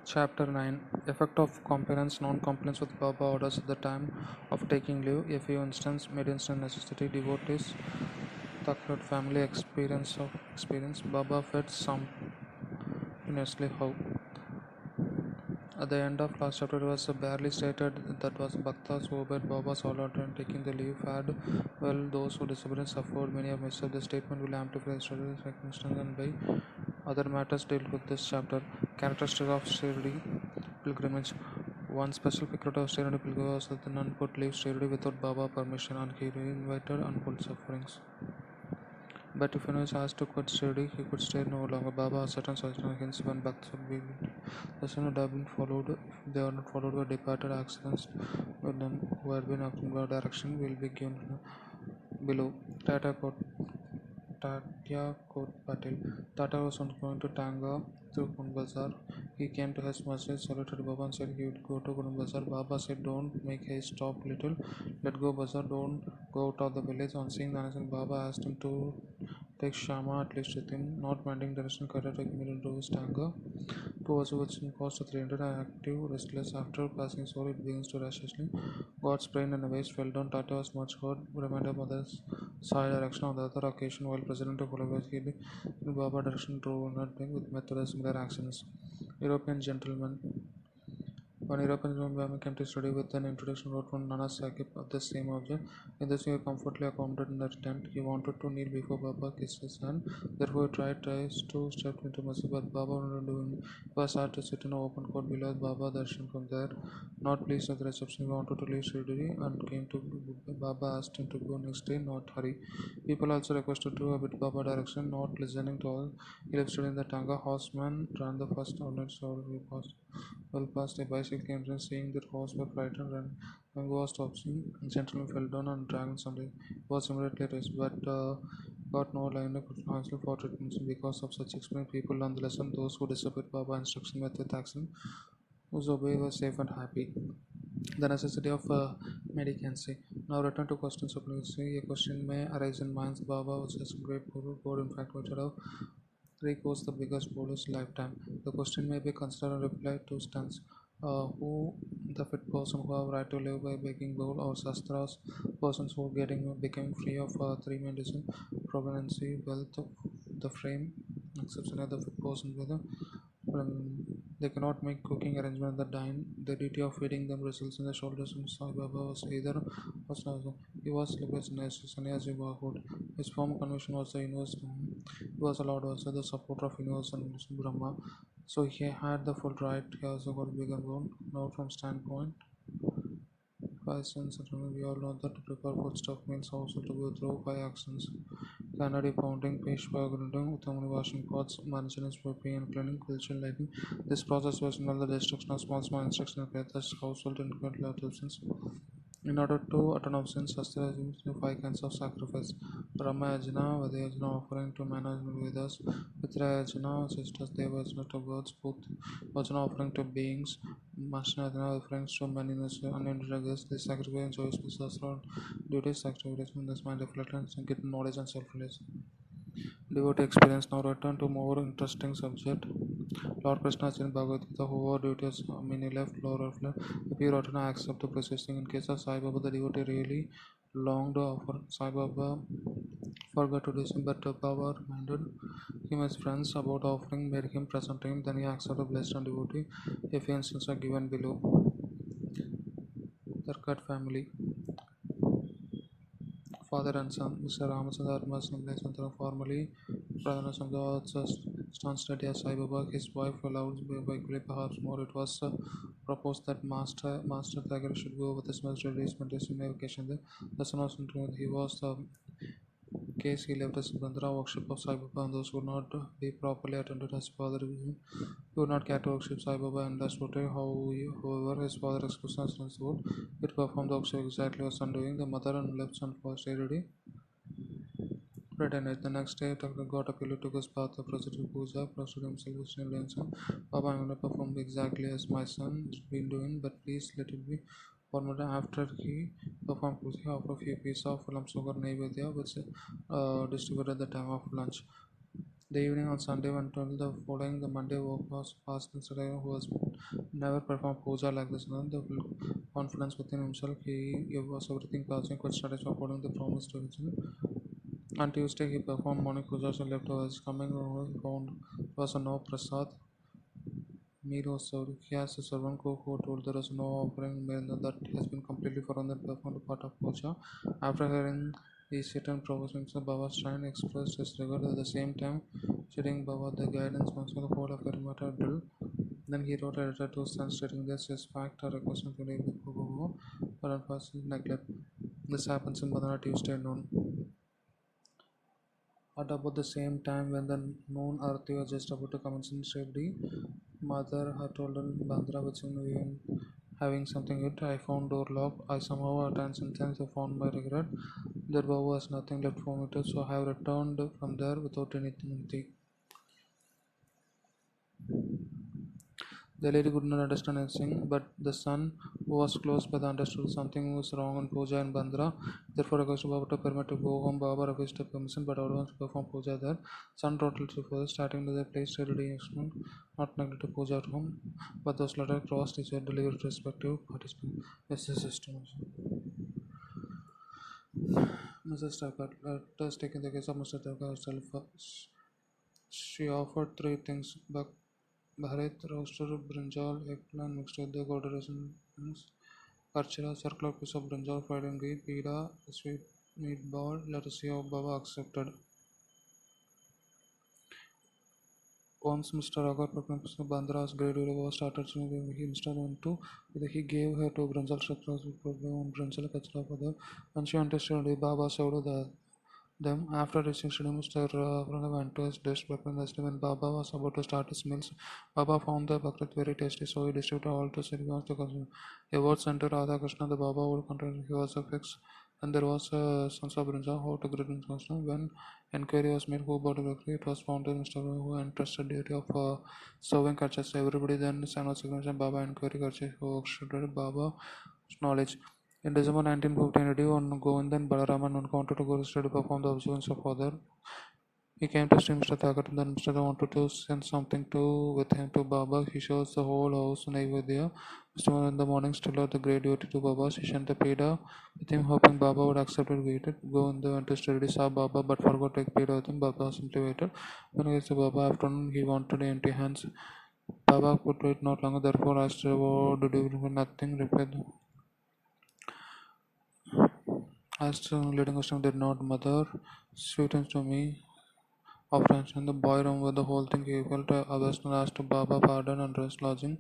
Chapter 9. Effect of compliance, non-compliance with Baba orders at the time of taking leave. A few instances made instant necessity. Devotees, Thakrat family experience. Baba fed some honestly how. At the end of last chapter, it was barely stated that was Bhaktas who obeyed Baba's order and taking the leave had well those who disobeyed suffered. Many have missed the statement will amplify the story circumstances and by other matters dealt with this chapter. Characteristics of Shirdi pilgrimage. One special peculiarity of Shirdi pilgrimage was that the nun could leave Shirdi without Baba permission and he invited untold sufferings. But if anyone is asked to quit Shirdi, he could stay no longer. Baba has certain suggestions against when Bhakts would be the same would have been followed if they are not followed by departed accidents with them who had been acting by direction will be given below. Tatya Kot Patil. Tata was not going to Tanga through Kund Bazar. He came to his masjid, saluted Baba and said he would go to Kund Bazar. Baba said, don't make haste, stop little. Let go Bazar, don't go out of the village. On seeing the Anasan, Baba asked him to take Shama at least with him, not minding direction Kata took him into his Tanga. Towards which cost of 300 active, restless. After passing soul, it begins to restlessly. God's brain and the waist fell down. Tata was much hurt, reminded of the side direction on the other occasion while President of Colombia in Baba direction drove nothing with Methodist similar actions. European gentleman. One European gentleman came to study with an introduction wrote from Nana Sahib of the same object. In this way, comfortably accommodated in the tent. He wanted to kneel before Baba, kiss his hand. Therefore, he tried twice to step into masjid, but Baba wanted to do him. He was asked to sit in an open court below Baba darshan from there. Not pleased with the reception, he wanted to leave Shridhari and came to Baba asked him to go next day, not hurry. People also requested to a bit Baba direction, not listening to all. He left in the Tanga. Horseman ran the first outlet, so he passed. Well past a bicycle came in, seeing that horse were frightened and Mango was stopping. The gentleman fell down and dragged somebody. He was immediately raised, but got no line of counsel for treatment. Because of such explained people learn the lesson. Those who disobeyed Baba instruction met with action, whose obey were safe and happy. The necessity of medicancy. Now return to questions of literacy. A question may arise in minds. Baba was a great guru. God, in fact, which have was the biggest Buddhist lifetime. The question may be considered and replied to stance. Who the fit person who have right to live by begging bowl or sastras, persons who are getting becoming free of three medicine, provenancy, wealth, the frame, exception of the fit person with they cannot make cooking arrangement at the dine. The duty of feeding them results in the shoulders and Sai Baba was either was not. He was liberated in his sannyasi Bahood. His form conviction was the universe. He was allowed also the support of universe and Brahma. So he had the full right. He also got bigger bone. Now from standpoint. Five cents we all know that to prepare food stuff means also to go through five actions. Canary pounding, paste by grinding, thermal washing pots, maintenance for pay and cleaning, culture lighting. This process was in all the destruction of small instructional thus household and options. In order to atone of sins, Shastra assumes the five kinds of sacrifice. Brahma Yajna, Vadya Yajna offering to man and Vedas, Mitra Yajna, sisters Deva Yajna to gods, both Vajna offering to beings, Mashna Yajna offerings to many unended guests. This sacrifice enjoys the Shastra duties, sacrifice in this mind reflections and get knowledge and self-release. Devotee experience. Now return to more interesting subject. Lord Krishna is in Bhagavad Gita, whoever duties many left, Lord of left. If you return, accept the persisting. In case of Sai Baba, the devotee really longed for Sai Baba, forgot to do so, but Baba reminded him as friends about offering, made him present him. Then he accepted the blessed and devotee. A few instances are given below. Tarkat family. Father and son, Mr. Ramachandra Santara, formerly Pradhana Sangha, stand steady as Sai Baba. His wife allowed by perhaps more. It was proposed that Master Tiger should go with his master release meditation vacation. The son was he was the case he left his Bandra workshop of Sai Baba and those would not be properly attended as father. He would not care to worship Sai Baba and that's what however his father expressed his would it performed the worship exactly as son doing. The mother and left son for stay ready. Pretended. The next day, Dr. got up, he took his bath, the proceeded puja, prostrated himself with Sri Baba, I'm going to perform exactly as my son's been doing, but please let it be formal. After he performed puja, offered a few pieces of lamb sugar naivedya, which distributed at the time of lunch. The evening on Sunday went well. The following the Monday walk was past Saturday, who has never performed puja like this. None the full confidence within himself. He was everything passing quite strategy according to the promised religion. On Tuesday he performed morning puja and left hours. Coming over he found was a no prasad. Meat was served. He asked the servant cook who told there was no offering meal that has been completely forgotten that performed part of puja. After hearing these certain propositions, Baba's shrine expressed his regard at the same time, stating Baba the guidance once for the whole of Karimata drill. Then he wrote a letter to his son stating this is fact a requesting to leave the Pogo for unfortunate neglect. This happens in Badana Tuesday noon. At about the same time when the noon Arati was just about to commence in Shivdi, mother had told her Bandra which in having something good. I found door locked. I somehow at times and times I found my regret. There was nothing left for me to so I have returned from there without anything. The lady could not understand anything, but the son, who was close by, understood something was wrong in puja in Bandra. Therefore, requested Baba to permit to go home. Baba refused the permission, but advanced to perform puja there. Son wrote to further, starting to the place ready instrument, not neglected to puja at home, but those latter crossed his head delivered to respective participants. Yes, the system. Mrs. Tucker, let us take in the case of Mr. Tucker herself. She offered three things: Bharat, roasted brinjal, eggplant mixed with the golden raisins, karchira, circular piece of brinjal fried in ghee, pida, sweet meatball. Let us see how Baba accepted. Once Mr. Agar Mr. Bandra's grade was started, so he Mr. went to he gave her to brinjal structures on brinjal kachra for the and she understood Baba served them. After reaching study, Mr. Pranav went to his desk breakfast. When Baba was about to start his meals, Baba found the bakrat very tasty, so he distributed all to Srivas to consume. A word sent to Radha Krishna, the Baba would contain he was a fix. And there was a sense of Brinja, how to greet Krishna. When inquiry was made who bought the bakery, it was found that Mr. who entrusted duty of serving kachas. Everybody then sent out signature Baba inquiry kachas who extruded Baba's knowledge. In December 1915, Reddy on Govindan Balaraman encountered to go to perform the observance of father. He came to see Mr. Thakur and then Mr. wanted to send something to with him to Baba. He shows the whole house Naivedya. Mr. in the morning still at the great duty to Baba. She sent the Peda with him, hoping Baba would accept it. Waited. Govinda went to study, saw Baba but forgot to take Peda with him. Baba simply waited. When he saw Baba afternoon, he wanted empty hands. Baba could wait not longer, therefore asked, "What did you do?" Nothing, replied. Asked leading question did not mother sweetens to me of tension. The boy remembered the whole thing. He felt abashed and asked Baba pardon and rest lodging.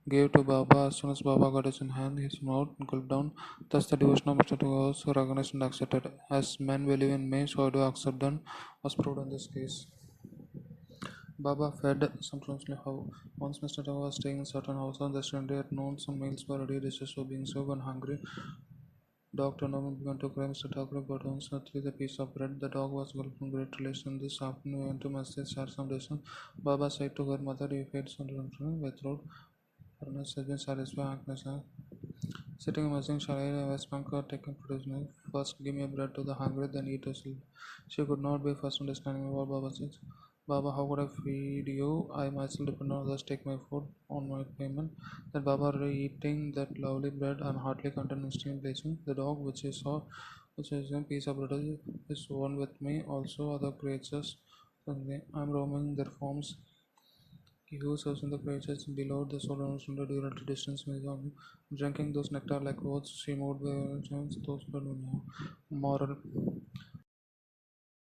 Gave to Baba as soon as Baba got his in hand, his mouth gulped down. Thus the devotion of Mr. was recognized and accepted. As men believe in me, so I do accept them, was proved in this case. Baba fed sumptuously how once Mr. Thakur was staying in certain house on the Sunday at noon, some meals were ready, dishes were being served when hungry. Dog turned up and began to cry. Mr. Thakur got once with a piece of bread. The dog was gulping great relation. This afternoon we went to masjid, shared some dishes. Baba said to her mother, "You fed some without Parnas has been satisfied." Agnes, sitting amazing, shall I West Bank taken prisoner? First give me a bread to the hungry, then eat us. She could not be first understanding what Baba says. Baba, how could I feed you? I myself depend on others, take my food on my payment. Then Baba eating that lovely bread and heartily content instant blessing. The dog which you saw, which is a piece of bread, is one with me. Also other creatures. I am roaming their forms. He who serves in the creatures below the solar under during the distance drinking those nectar like oats, she moved by chance those but moral.